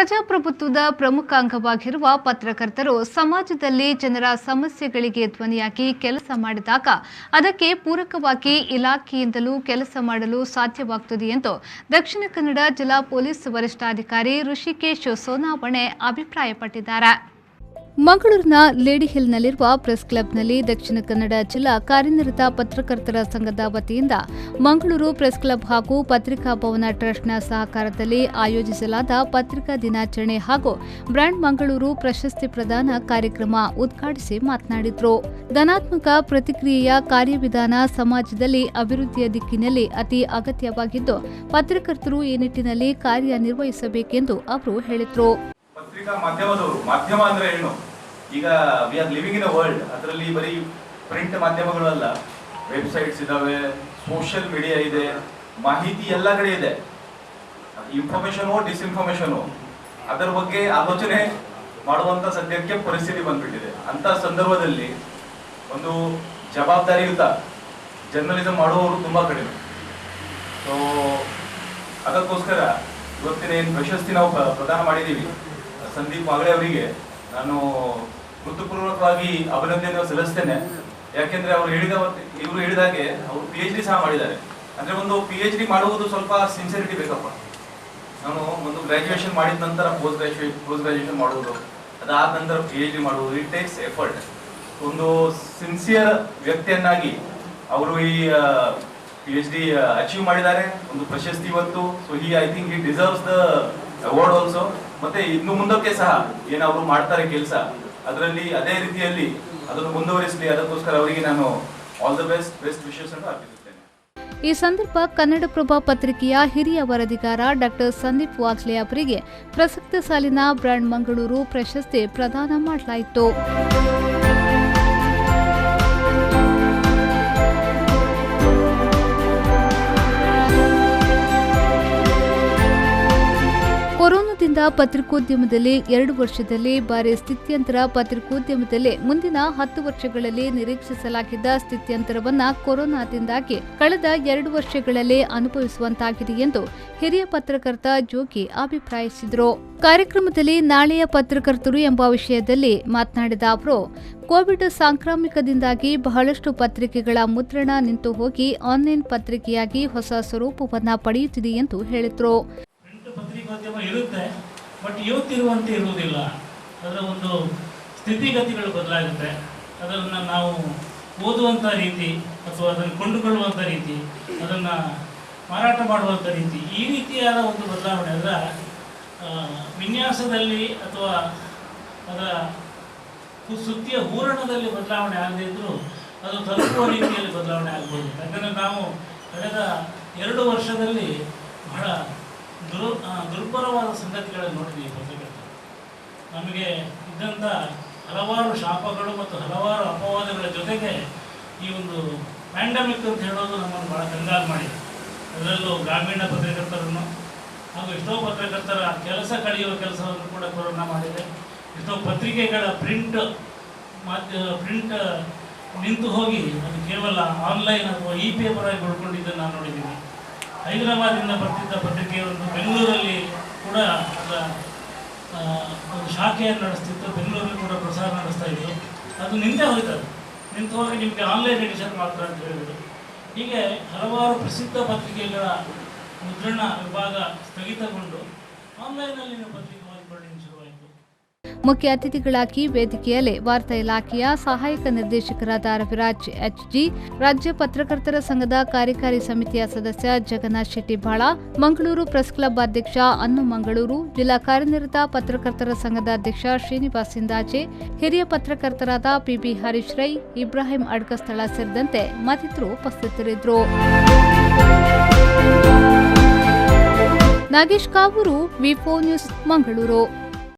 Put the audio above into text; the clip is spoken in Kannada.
ಪ್ರಜಾಪ್ರಭುತ್ವದ ಪ್ರಮುಖ ಅಂಗವಾಗಿರುವ ಪತ್ರಕರ್ತರು ಸಮಾಜದಲ್ಲಿ ಜನರ ಸಮಸ್ಯೆಗಳಿಗೆ ಧ್ವನಿಯಾಗಿ ಕೆಲಸ ಮಾಡಿದಾಗ ಅದಕ್ಕೆ ಪೂರಕವಾಗಿ ಇಲಾಖೆಯಿಂದಲೂ ಕೆಲಸ ಮಾಡಲು ಸಾಧ್ಯವಾಗುತ್ತದೆ ಎಂದು ದಕ್ಷಿಣ ಕನ್ನಡ ಜಿಲ್ಲಾ ಪೊಲೀಸ್ ವರಿಷ್ಠಾಧಿಕಾರಿ ಋಷಿಕೇಶ್ ಸೋನಾವಣೆ ಅಭಿಪ್ರಾಯಪಟ್ಟಿದ್ದಾರೆ. ಮಂಗಳೂರಿನ ಲೇಡಿ ಹಿಲ್ನಲ್ಲಿರುವ ಪ್ರೆಸ್ ಕ್ಲಬ್ನಲ್ಲಿ ದಕ್ಷಿಣ ಕನ್ನಡ ಜಿಲ್ಲಾ ಕಾರ್ಯನಿರತ ಪತ್ರಕರ್ತರ ಸಂಘದ ವತಿಯಿಂದ ಮಂಗಳೂರು ಪ್ರೆಸ್ ಕ್ಲಬ್ ಹಾಗೂ ಪತ್ರಿಕಾ ಭವನ ಟ್ರಸ್ಟ್ನ ಸಹಕಾರದಲ್ಲಿ ಆಯೋಜಿಸಲಾದ ಪತ್ರಿಕಾ ದಿನಾಚರಣೆ ಹಾಗೂ ಬ್ರ್ಯಾಂಡ್ ಮಂಗಳೂರು ಪ್ರಶಸ್ತಿ ಪ್ರದಾನ ಕಾರ್ಯಕ್ರಮ ಉದ್ಘಾಟಿಸಿ ಮಾತನಾಡಿದರು. ಧನಾತ್ಮಕ ಪ್ರತಿಕ್ರಿಯೆಯ ಕಾರ್ಯವಿಧಾನ ಸಮಾಜದಲ್ಲಿ ಅಭಿವೃದ್ಧಿಯ ದಿಕ್ಕಿನಲ್ಲಿ ಅತಿ ಅಗತ್ಯವಾಗಿದ್ದು, ಪತ್ರಕರ್ತರು ಈ ನಿಟ್ಟಿನಲ್ಲಿ ಕಾರ್ಯನಿರ್ವಹಿಸಬೇಕೆಂದು ಅವರು ಹೇಳಿದರು. ಪತ್ರಿಕಾ ಮಾಧ್ಯಮ ಅಂದ್ರೆ ಏನು? ಈಗ we are living in a world. ಅದರಲ್ಲಿ ಬರೀ ಪ್ರಿಂಟ್ ಮಾಧ್ಯಮಗಳು ಅಲ್ಲ, ವೆಬ್ಸೈಟ್ಸ್ ಇದಾವೆ, ಸೋಷಿಯಲ್ ಮೀಡಿಯಾ ಇದೆ, ಮಾಹಿತಿ ಎಲ್ಲ ಕಡೆ ಇದೆ. ಇನ್ಫಾರ್ಮೇಶನು ಡಿಸ್ಇನ್ಫಾರ್ಮೇಶನು ಅದರ ಬಗ್ಗೆ ಆಲೋಚನೆ ಮಾಡುವಂತ ಸದ್ಯಕ್ಕೆ ಪರಿಸ್ಥಿತಿ ಬಂದ್ಬಿಟ್ಟಿದೆ. ಅಂತ ಸಂದರ್ಭದಲ್ಲಿ ಒಂದು ಜವಾಬ್ದಾರಿಯುತ ಜರ್ನಲಿಸಂ ಮಾಡುವವರು ತುಂಬಾ ಕಡಿಮೆ. ಸೊ ಅದಕ್ಕೋಸ್ಕರ ಇವತ್ತಿನ ಏನು ಪ್ರಶಸ್ತಿ ನಾವು ಪ್ರದಾನ ಮಾಡಿದ್ದೀವಿ, ಸಂದೀಪ್ ಮಾಗಳೆ ಅವರಿಗೆ ನಾನು ಹೃತ್ಪೂರ್ವಕವಾಗಿ ಅಭಿನಂದನೆ ಸಲ್ಲಿಸ್ತೇನೆ. ಯಾಕೆಂದ್ರೆ ಇವರು ಹೇಳಿದಾಗೆ ಅವರು PhD ಸಹ ಮಾಡಿದ್ದಾರೆ. ಅಂದ್ರೆ ಒಂದು PhD ಮಾಡುವುದು ಸ್ವಲ್ಪ ಸಿನ್ಸಿಯರಿಟಿ ಬೇಕಪ್ಪ. ನಾನು ಒಂದು ಗ್ರಾಜುಯೇಷನ್ ಮಾಡಿದ ನಂತರ ಪೋಸ್ಟ್ ಗ್ರಾಜುಯೇಷನ್ ಮಾಡುವುದು, ಅದಾದ ನಂತರ PhD ಮಾಡುವುದು, ಇಟ್ ಟೇಕ್ಸ್ ಎಫರ್ಟ್. ಒಂದು ಸಿನ್ಸಿಯರ್ ವ್ಯಕ್ತಿಯನ್ನಾಗಿ ಅವರು ಈ PhD ಅಚೀವ್ ಮಾಡಿದ್ದಾರೆ. ಒಂದು ಪ್ರಶಸ್ತಿ ಇವತ್ತು. So I think he deserves the award also. ಮತ್ತೆ ಇನ್ನು ಮುಂದಕ್ಕೆ ಸಹ ಅವರು ಮಾಡ್ತಾರೆ ಕೆಲಸ, ಅದರಲ್ಲಿ ಅದೇ ರೀತಿಯಲ್ಲಿ ಅದನ್ನು ಮುಂದುವರಿಸಲಿ. ಅದಕ್ಕೋಸ್ಕರ ಅವರಿಗೆ ನಾನು ಆಲ್ ದ ಬೆಸ್ಟ್ ವಿಶಸ್ ಅನ್ನು ಅರ್ಪಿಸುತ್ತೇನೆ. ಈ ಸಂದರ್ಭ ಕನ್ನಡಪ್ರಭ ಪತ್ರಿಕೆಯ ಹಿರಿಯ ವರದಿಗಾರ ಡಾಕ್ಟರ್ ಸಂದೀಪ್ ವಾಗ್ಲೆ ಅವರಿಗೆ ಪ್ರಸಕ್ತ ಸಾಲಿನ ಬ್ರ್ಯಾಂಡ್ ಮಂಗಳೂರು ಪ್ರಶಸ್ತಿ ಪ್ರದಾನ ಮಾಡಲಾಯಿತು. ಕೊರೋನಾದಿಂದ ಪತ್ರಿಕೋದ್ಯಮದಲ್ಲಿ 2 ವರ್ಷದಲ್ಲಿ ಭಾರಿ ಸ್ಥಿತ್ಯಂತರ. ಪತ್ರಿಕೋದ್ಯಮದಲ್ಲಿ ಮುಂದಿನ 10 ವರ್ಷಗಳಲ್ಲಿ ನಿರೀಕ್ಷಿಸಲಾಗಿದ್ದ ಸ್ಥಿತ್ಯಂತರವನ್ನ ಕೊರೋನಾದಿಂದಾಗಿ ಕಳೆದ 2 ವರ್ಷಗಳಲ್ಲಿ ಅನುಭವಿಸುವಂತಾಗಿದೆ ಎಂದು ಹಿರಿಯ ಪತ್ರಕರ್ತ ಜೋಗಿ ಅಭಿಪ್ರಾಯಿಸಿದರು. ಕಾರ್ಯಕ್ರಮದಲ್ಲಿ ನಾಳೆಯ ಪತ್ರಕರ್ತರು ಎಂಬ ವಿಷಯದಲ್ಲಿ ಮಾತನಾಡಿದ ಅವರು, ಕೋವಿಡ್ ಸಾಂಕ್ರಾಮಿಕದಿಂದಾಗಿ ಬಹಳಷ್ಟು ಪತ್ರಿಕೆಗಳ ಮುದ್ರಣ ನಿಂತು ಹೋಗಿ ಆನ್ಲೈನ್ ಪತ್ರಿಕೆಯಾಗಿ ಹೊಸ ಸ್ವರೂಪವನ್ನ ಪಡೆಯುತ್ತಿದೆ ಎಂದು ಹೇಳಿದರು. ಪತ್ರಿಕೋದ್ಯಮ ಇರುತ್ತೆ, ಬಟ್ ಇವತ್ತಿರುವಂತೆ ಇರುವುದಿಲ್ಲ. ಅದರ ಒಂದು ಸ್ಥಿತಿಗತಿಗಳು ಬದಲಾಗುತ್ತೆ. ಅದನ್ನು ನಾವು ಓದುವಂಥ ರೀತಿ ಅಥವಾ ಅದನ್ನು ಕೊಂಡುಕೊಳ್ಳುವಂಥ ರೀತಿ, ಅದನ್ನು ಮಾರಾಟ ಮಾಡುವಂಥ ರೀತಿ, ಈ ರೀತಿಯಾದ ಒಂದು ಬದಲಾವಣೆ ಅದರ ವಿನ್ಯಾಸದಲ್ಲಿ ಅಥವಾ ಅದರ ಸುದ್ದಿಯ ಹೂರಣದಲ್ಲಿ ಬದಲಾವಣೆ ಆಗದೇ ಇದ್ದರೂ ಅದು ತಲುಪುವ ರೀತಿಯಲ್ಲಿ ಬದಲಾವಣೆ ಆಗ್ಬೋದು. ಯಾಕಂದರೆ ನಾವು ಕಳೆದ 2 ವರ್ಷದಲ್ಲಿ ಬಹಳ ದುರ್ಬಲವಾದ ಸಂಗತಿಗಳನ್ನು ನೋಡಿದ್ದೀವಿ. ಪತ್ರಕರ್ತರು ನಮಗೆ ಇದ್ದಂಥ ಹಲವಾರು ಶಾಪಗಳು ಮತ್ತು ಹಲವಾರು ಅಪವಾದಗಳ ಜೊತೆಗೆ ಈ ಒಂದು ಪ್ಯಾಂಡಮಿಕ್ ಅಂತ ಹೇಳೋದು ನಮ್ಮನ್ನು ಭಾಳ ಕಂಗಾಲು ಮಾಡಿದೆ. ಅದರಲ್ಲೂ ಗ್ರಾಮೀಣ ಪತ್ರಕರ್ತರನ್ನು ಹಾಗೂ ಎಷ್ಟೋ ಪತ್ರಕರ್ತರ ಕೆಲಸ ಕಳೆಯುವ ಕೆಲಸವನ್ನು ಕೂಡ ಕೊರೋನಾ ಮಾಡಿದೆ. ಎಷ್ಟೋ ಪತ್ರಿಕೆಗಳ ಪ್ರಿಂಟ್ ನಿಂತು ಹೋಗಿ ಅದು ಕೇವಲ ಆನ್ಲೈನ್ ಅಥವಾ ಪೇಪರ್ ಆಗಿ ಉಳ್ಕೊಂಡಿದ್ದನ್ನು ನಾನು ನೋಡಿದ್ದೀನಿ. ಹೈದರಾಬಾದಿಂದ ಬರ್ತಿದ್ದ ಪತ್ರಿಕೆಯೊಂದು ಬೆಂಗಳೂರಲ್ಲಿ ಕೂಡ ಅದರ ಒಂದು ಶಾಖೆಯನ್ನು ನಡೆಸ್ತಿತ್ತು. ಬೆಂಗಳೂರಲ್ಲಿ ಕೂಡ ಪ್ರಸಾರ ನಡೆಸ್ತಾ ಇತ್ತು. ಅದು ನಿಂತೇ ಹೋಯ್ತದೆ. ನಿಂತು ಹೋಗಿ ನಿಮಗೆ ಆನ್ಲೈನ್ ಎಡಿಷನ್ ಮಾತ್ರ ಅಂತ ಹೇಳಿದರು. ಹೀಗೆ ಹಲವಾರು ಪ್ರಸಿದ್ಧ ಪತ್ರಿಕೆಗಳ ಮುದ್ರಣ ವಿಭಾಗ ಸ್ಥಗಿತಗೊಂಡು ಆನ್ಲೈನಲ್ಲಿನ ಪತ್ರಿಕೆ ಓದಿಕೊಳ್ಳಲು ಶುರುವಾಯಿತು. ಮುಖ್ಯ ಅತಿಥಿಗಳಾಗಿ ವೇದಿಕೆಯಲ್ಲಿ ವಾರ್ತಾ ಇಲಾಖೆಯ ಸಹಾಯಕ ನಿರ್ದೇಶಕರಾದ ರವಿರಾಜ್ HG, ರಾಜ್ಯ ಪತ್ರಕರ್ತರ ಸಂಘದ ಕಾರ್ಯಕಾರಿ ಸಮಿತಿಯ ಸದಸ್ಯ ಜಗನ್ನಾಥ್ ಶೆಟ್ಟಿ ಬಾಳ, ಮಂಗಳೂರು ಪ್ರೆಸ್ ಕ್ಲಬ್ ಅಧ್ಯಕ್ಷ ಅನ್ನು ಮಂಗಳೂರು, ಜಿಲ್ಲಾ ಕಾರ್ಯನಿರತ ಪತ್ರಕರ್ತರ ಸಂಘದ ಅಧ್ಯಕ್ಷ ಶ್ರೀನಿವಾಸ್ ಇಂದಾಜೆ, ಹಿರಿಯ ಪತ್ರಕರ್ತರಾದ PB ಹರೀಶ್ ರೈ, ಇಬ್ರಾಹಿಂ ಅಡ್ಕಸ್ಥಳ ಸೇರಿದಂತೆ ಮತ್ತಿತರರು ಉಪಸ್ಥಿತರಿದ್ದರು. ನಾಗೇಶ್ ಕಾವೂರು, ವಿ4 ನ್ಯೂಸ್, ಮಂಗಳೂರು.